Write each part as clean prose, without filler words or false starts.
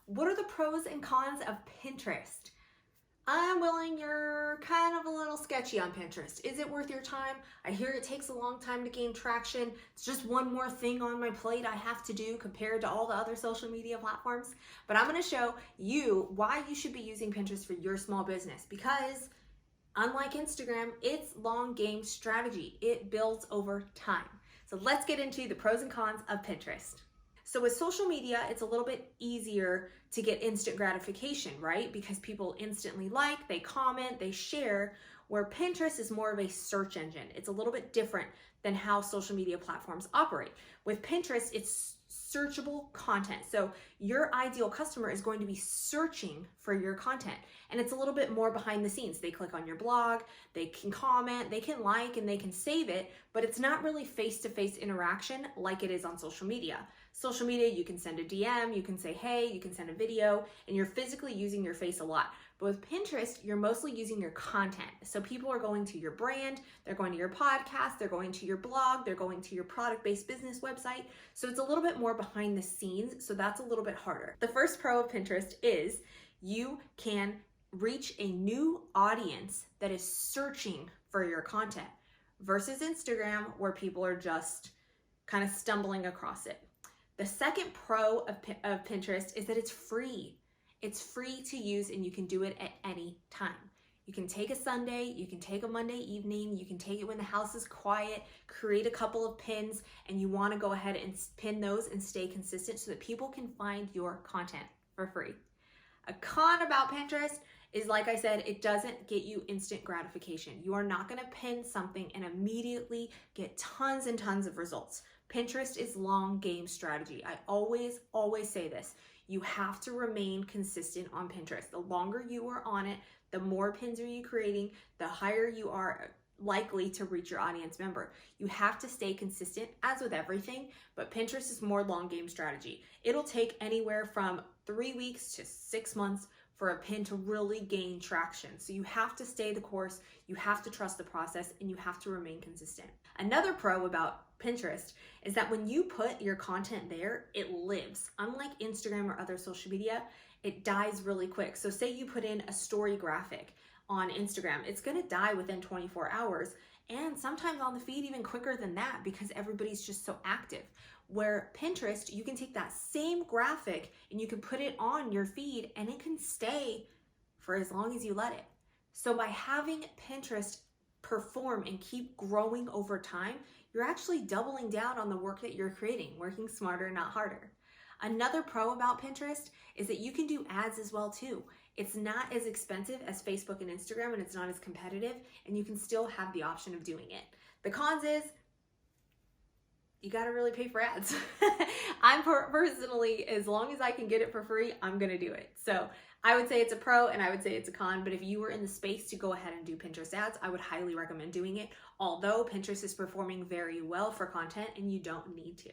What are the pros and cons of Pinterest? I'm willing you're kind of a little sketchy on Pinterest. Is it worth your time? I hear it takes a long time to gain traction. It's just one more thing on my plate I have to do compared to all the other social media platforms. But I'm going to show you why you should be using Pinterest for your small business, because unlike Instagram, it's long game strategy. It builds over time. So let's get into the pros and cons of Pinterest. So with social media, it's a little bit easier to get instant gratification, right? Because people instantly like, they comment, they share, where Pinterest is more of a search engine. It's a little bit different than how social media platforms operate. With Pinterest, it's searchable content. So your ideal customer is going to be searching for your content. And it's a little bit more behind the scenes. They click on your blog, they can comment, they can like, and they can save it, but it's not really face-to-face interaction like it is on social media. Social media, you can send a DM, you can say, hey, you can send a video, and you're physically using your face a lot. But with Pinterest, you're mostly using your content. So people are going to your brand, they're going to your podcast, they're going to your blog, they're going to your product-based business website. So it's a little bit more behind the scenes, so that's a little bit harder. The first pro of Pinterest is you can reach a new audience that is searching for your content versus Instagram, where people are just kind of stumbling across it. The second pro of Pinterest is that it's free. It's free to use and you can do it at any time. You can take a Sunday, you can take a Monday evening, you can take it when the house is quiet, create a couple of pins, and you want to go ahead and pin those and stay consistent so that people can find your content for free. A con about Pinterest is, like I said, it doesn't get you instant gratification. You are not going to pin something and immediately get tons and tons of results. Pinterest is long game strategy. I always say this. You have to remain consistent on Pinterest. The longer you are on it, the more pins are you creating, the higher you are likely to reach your audience member. You have to stay consistent, as with everything, but Pinterest is more long game strategy. It'll take anywhere from 3 weeks to 6 months for a pin to really gain traction. So you have to stay the course, you have to trust the process, and you have to remain consistent. Another pro about Pinterest is that when you put your content there, it lives. Unlike Instagram or other social media, it dies really quick. So say you put in a story graphic on Instagram, it's gonna die within 24 hours, and sometimes on the feed even quicker than that because everybody's just so active. Where Pinterest, you can take that same graphic and you can put it on your feed and it can stay for as long as you let it. So by having Pinterest perform and keep growing over time, you're actually doubling down on the work that you're creating, working smarter, not harder. Another pro about Pinterest is that you can do ads as well too. It's not as expensive as Facebook and Instagram, and it's not as competitive, and you can still have the option of doing it. The cons is you gotta really pay for ads. I'm personally, as long as I can get it for free, I'm gonna do it. So I would say it's a pro and I would say it's a con, but if you were in the space to go ahead and do Pinterest ads, I would highly recommend doing it, although Pinterest is performing very well for content and you don't need to.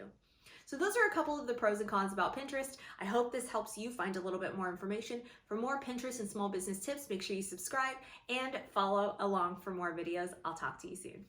So those are a couple of the pros and cons about Pinterest. I hope this helps you find a little bit more information. For more Pinterest and small business tips, make sure you subscribe and follow along for more videos. I'll talk to you soon.